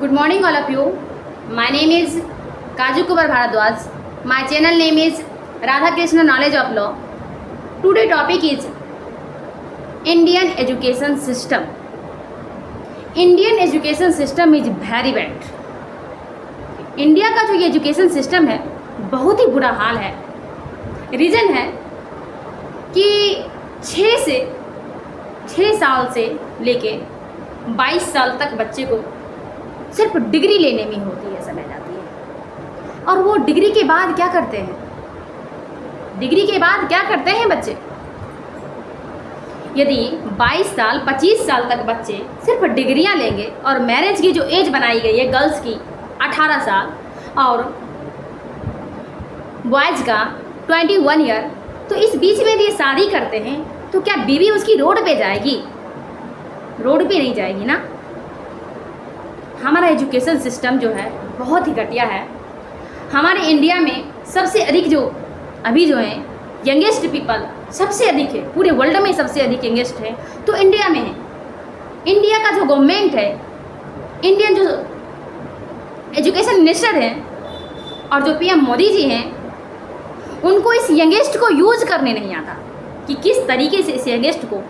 Good morning, all of you. My name is Kaju Kumar Bharadwaj. My channel name is Radha Krishna Knowledge of Law. Today topic is Indian education system. Indian education system is very bad. India का जो ये education system है बहुत ही बुरा हाल है. Reason है कि 6 साल से लेके 22 साल तक बच्चे को सिर्फ डिग्री लेने में होती है समय जाती है. और वो डिग्री के बाद क्या करते हैं? डिग्री के बाद क्या करते हैं बच्चे? यदि 22 साल 25 साल तक बच्चे सिर्फ डिग्रियां लेंगे और मैरिज की जो एज बनाई गई है गर्ल्स की 18 साल और बॉयज़ का 21 ईयर, तो इस बीच में यदि शादी करते हैं तो क्या बीवी उसकी रोड पे जाएगी? रोड पे नहीं जाएगी ना. हमारा एजुकेशन सिस्टम जो है बहुत ही घटिया है. हमारे इंडिया में सबसे अधिक जो अभी जो हैं यंगेस्ट पीपल सबसे अधिक है, पूरे वर्ल्ड में सबसे अधिक यंगेस्ट है तो इंडिया में है. इंडिया का जो गवर्नमेंट है, इंडियन जो एजुकेशन मिनिस्टर हैं और जो पीएम मोदी जी हैं, उनको इस यंगेस्ट को यूज करने नहीं आता कि किस तरीके से इस यंगेस्ट को,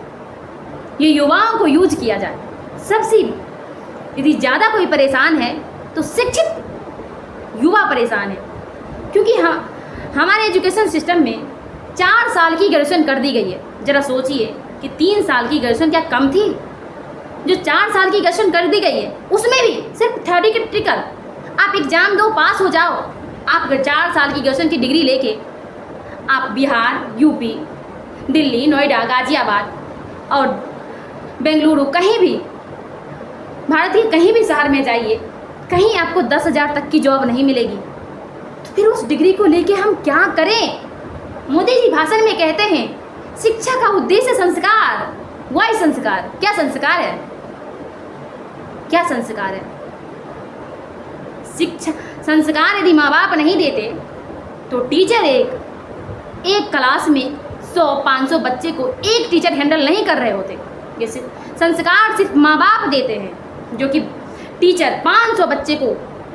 ये युवाओं को यूज किया जाए. सबसे यदि ज़्यादा कोई परेशान है तो शिक्षित युवा परेशान है, क्योंकि हमारे एजुकेशन सिस्टम में 4 साल की ग्रेजुएशन कर दी गई है. ज़रा सोचिए कि 3 साल की ग्रेजुएशन क्या कम थी? जो 4 साल की ग्रेजुएशन कर दी गई है उसमें भी सिर्फ थ्योरेटिकल, आप एग्ज़ाम दो पास हो जाओ. आप अगर 4 साल की ग्रेजुएशन की डिग्री लेके आप बिहार, यूपी, दिल्ली, नोएडा, गाज़ियाबाद और बेंगलुरु, कहीं भी भारत के कहीं भी शहर में जाइए, कहीं आपको 10,000 तक की जॉब नहीं मिलेगी. तो फिर उस डिग्री को लेके हम क्या करें? मोदी जी भाषण में कहते हैं शिक्षा का उद्देश्य संस्कार. वही संस्कार. क्या संस्कार है? क्या संस्कार है? शिक्षा संस्कार यदि माँ बाप नहीं देते तो टीचर एक क्लास में 100-500 बच्चे को एक टीचर हैंडल नहीं कर रहे होते. ये संस्कार सिर्फ माँ बाप देते हैं, जो कि टीचर 500 बच्चे को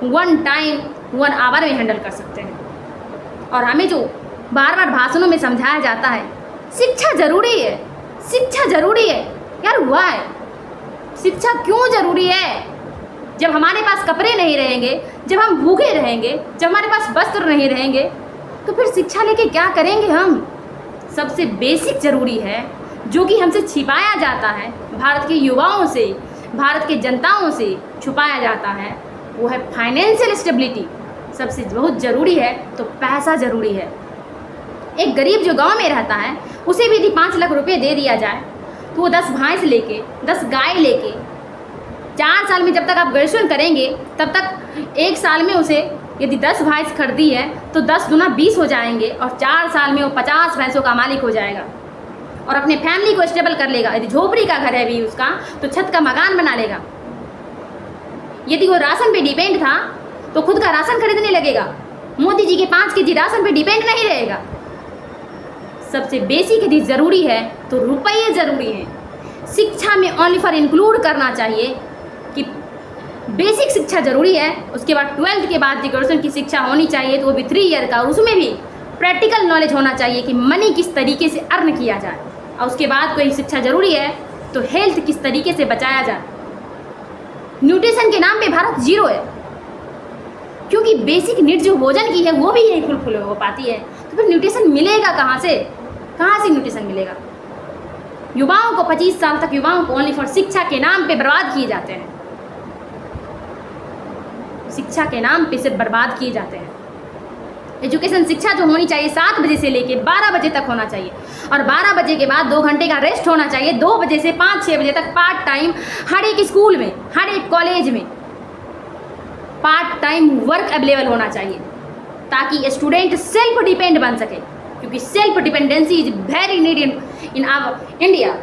1 आवर में हैंडल कर सकते हैं. और हमें जो बार बार भाषणों में समझाया जाता है शिक्षा ज़रूरी है, शिक्षा ज़रूरी है. यार हुआ है, शिक्षा क्यों ज़रूरी है? जब हमारे पास कपड़े नहीं रहेंगे, जब हम भूखे रहेंगे, जब हमारे पास वस्त्र नहीं रहेंगे, तो फिर शिक्षा लेके क्या करेंगे हम? सबसे बेसिक ज़रूरी है जो कि हमसे छिपाया जाता है, भारत के युवाओं से, भारत के जनताओं से छुपाया जाता है, वो है फाइनेंशियल स्टेबिलिटी. सबसे बहुत ज़रूरी है तो पैसा ज़रूरी है. एक गरीब जो गांव में रहता है उसे भी यदि 5 लाख रुपए दे दिया जाए तो वो 10 भैंस लेके, 10 गाय लेके 4 साल में, जब तक आप ग्रेजुएशन करेंगे तब तक 1 साल में उसे यदि 10 भैंस खरीदी है तो 10 दूना 20 हो जाएंगे और 4 साल में वो 50 भैंसों का मालिक हो जाएगा और अपने फैमिली को स्टेबल कर लेगा. यदि झोपड़ी का घर है भी उसका तो छत का मकान बना लेगा. यदि वो राशन पे डिपेंड था तो खुद का राशन खरीदने लगेगा. मोदी जी के 5 केजी राशन पे डिपेंड नहीं रहेगा. सबसे बेसिक यदि ज़रूरी है तो रुपये ज़रूरी हैं. शिक्षा में ओनली फॉर इंक्लूड करना चाहिए कि बेसिक शिक्षा ज़रूरी है. उसके बाद 12th के बाद ग्रेजुएशन की शिक्षा होनी चाहिए, तो वो भी 3 ईयर का, और उसमें भी प्रैक्टिकल नॉलेज होना चाहिए कि मनी किस तरीके से अर्न किया जाए. और उसके बाद कोई शिक्षा ज़रूरी है तो हेल्थ किस तरीके से बचाया जाए. न्यूट्रिशन के नाम पे भारत 0 है, क्योंकि बेसिक नीड जो भोजन की है वो भी नहीं फुलफिल हो पाती है. तो फिर न्यूट्रिशन मिलेगा कहाँ से? कहाँ से न्यूट्रिशन मिलेगा? युवाओं को 25 साल तक युवाओं को ओनली फॉर शिक्षा के नाम पे बर्बाद किए जाते हैं. शिक्षा के नाम पे सिर्फ बर्बाद किए जाते हैं. एजुकेशन शिक्षा जो होनी चाहिए 7 बजे से लेके 12 बजे तक होना चाहिए और 12 बजे के बाद 2 घंटे का रेस्ट होना चाहिए. 2 बजे से 5-6 बजे तक पार्ट टाइम हर एक स्कूल में, हर एक कॉलेज में पार्ट टाइम वर्क अवेलेबल होना चाहिए ताकि स्टूडेंट सेल्फ डिपेंड बन सके, क्योंकि self dependency is very need in our India.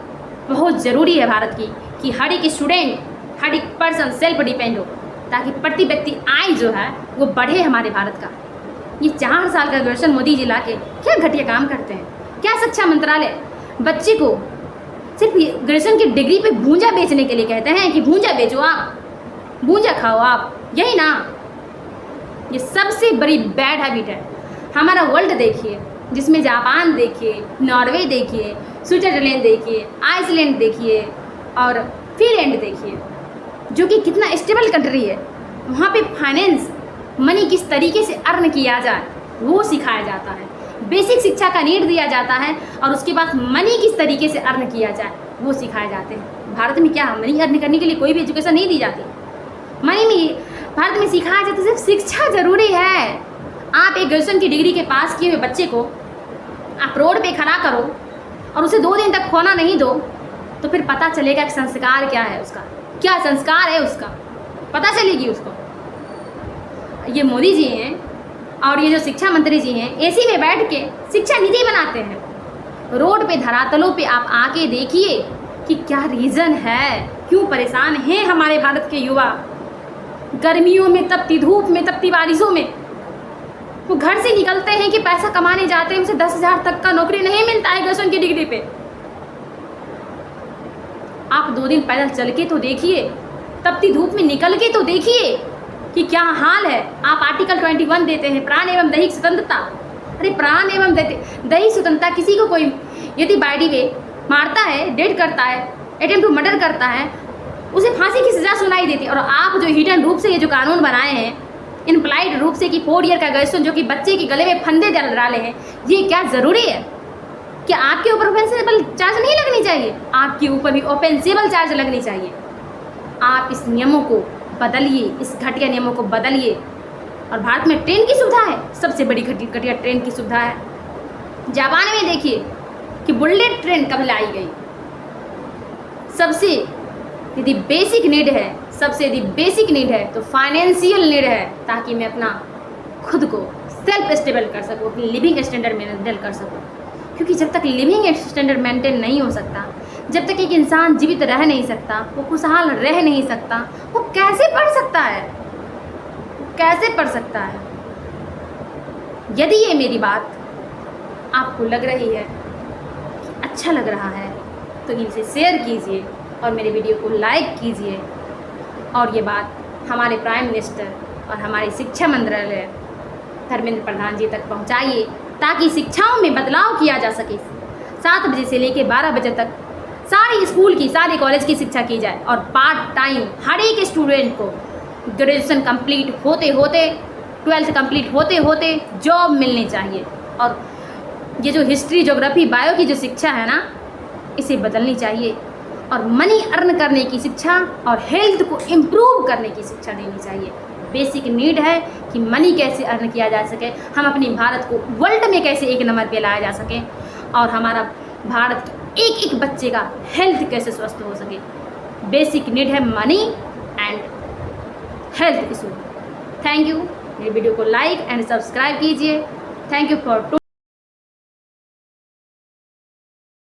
बहुत ज़रूरी है भारत की कि हर एक स्टूडेंट, हर एक पर्सन सेल्फ डिपेंड हो, ताकि प्रति व्यक्ति आय जो है वो बढ़े हमारे भारत का. ये 4 साल का ग्रेजुएशन मोदी जी ला के क्या घटिया काम करते हैं? क्या शिक्षा मंत्रालय बच्चे को सिर्फ ग्रेजुएशन की डिग्री पे भूंजा बेचने के लिए कहते हैं कि भूंजा बेचो आप? भूंजा खाओ आप, यही ना। ये सबसे बड़ी बैड हैबिट है। हमारा वर्ल्ड देखिए, जिसमें जापान देखिए, नॉर्वे देखिए, स्विट्ज़रलैंड देखिए, आइसलैंड देखिए और फिनलैंड देखिए, जो कि कितना स्टेबल कंट्री है। वहाँ पे फाइनेंस, मनी किस तरीके से अर्न किया जाए वो सिखाया जाता है। बेसिक शिक्षा का नीड दिया जाता है और उसके बाद मनी किस तरीके से अर्न किया जाए वो सिखाए जाते हैं। भारत में क्या मनी अर्न करने के लिए कोई भी एजुकेशन नहीं दी जाती। मनी में भारत में सिखाया जाता है, सिर्फ शिक्षा ज़रूरी है। आप एक ग्रेजुएशन की डिग्री के पास किए हुए बच्चे को आप रोड पे खड़ा करो और उसे 2 दिन तक खोना नहीं दो, तो फिर पता चलेगा कि संस्कार क्या है उसका, क्या संस्कार है उसका, पता चलेगी उसको। ये मोदी जी हैं और ये जो शिक्षा मंत्री जी हैं, एसी में बैठ के शिक्षा नीति बनाते हैं। रोड पे धरातलों पे आप आके देखिए कि क्या रीज़न है, क्यों परेशान हैं हमारे भारत के युवा। गर्मियों में, तपती धूप में, तपती बारिशों में वो घर से निकलते हैं कि पैसा कमाने जाते हैं, उनसे 10,000 तक का नौकरी नहीं मिलता है ग्रेजुएशन की डिग्री पे। आप 2 दिन पैदल चल के तो देखिए, तपती धूप में निकल के तो देखिए कि क्या हाल है। आप आर्टिकल 21 देते हैं, प्राण एवं दैहिक स्वतंत्रता। अरे प्राण एवं दैहिक स्वतंत्रता, किसी को कोई यदि बाई वे मारता है, डेट करता है, अटेम्प्ट टू मर्डर करता है, उसे फांसी की सज़ा सुनाई देती है। और आप जो हिडन रूप से ये जो कानून बनाए हैं, इम्प्लाइड रूप से कि 4 ईयर का ग्रेजुएशन जो कि बच्चे के गले में फंदे डाले हैं, ये क्या ज़रूरी है? क्या आपके ऊपर ऑफेंसेबल चार्ज नहीं लगनी चाहिए? आपके ऊपर भी ऑफेंसेबल चार्ज लगनी चाहिए। आप इस नियमों को बदलिए, इस घटिया नियमों को बदलिए। और भारत में ट्रेन की सुविधा है, सबसे बड़ी घटिया ट्रेन की सुविधा है। जापान में देखिए कि बुलेट ट्रेन कब लाई गई। सबसे यदि बेसिक नीड है, सबसे यदि बेसिक नीड है तो फाइनेंशियल नीड है, ताकि मैं अपना खुद को सेल्फ स्टेबल कर सकूँ, अपनी लिविंग स्टैंडर्ड मेंटेन कर सकूँ। क्योंकि जब तक लिविंग स्टैंडर्ड मेंटेन नहीं हो सकता, जब तक एक इंसान जीवित रह नहीं सकता, वो खुशहाल रह नहीं सकता, वो कैसे पढ़ सकता है? कैसे पढ़ सकता है? यदि ये मेरी बात आपको लग रही है कि अच्छा लग रहा है तो इसे शेयर कीजिए और मेरे वीडियो को लाइक कीजिए। और ये बात हमारे प्राइम मिनिस्टर और हमारे शिक्षा मंत्रालय धर्मेंद्र प्रधान जी तक पहुंचाइए, ताकि शिक्षाओं में बदलाव किया जा सके। 7 बजे से लेकर 12 बजे तक सारी स्कूल की, सारे कॉलेज की शिक्षा की जाए और पार्ट टाइम हर एक स्टूडेंट को ग्रेजुएशन कंप्लीट होते होते, 12th कंप्लीट होते होते जॉब मिलनी चाहिए। और ये जो हिस्ट्री, ज्योग्राफी, बायो की जो शिक्षा है ना, इसे बदलनी चाहिए और मनी अर्न करने की शिक्षा और हेल्थ को इम्प्रूव करने की शिक्षा देनी चाहिए। बेसिक नीड है कि मनी कैसे अर्न किया जा सके, हम अपने भारत को वर्ल्ड में कैसे 1 नंबर पे लाया जा सके और हमारा भारत के एक एक बच्चे का हेल्थ कैसे स्वस्थ हो सके। बेसिक नीड है money and health issue. Thank you. मेरे वीडियो को लाइक एंड सब्सक्राइब कीजिए। Thank you for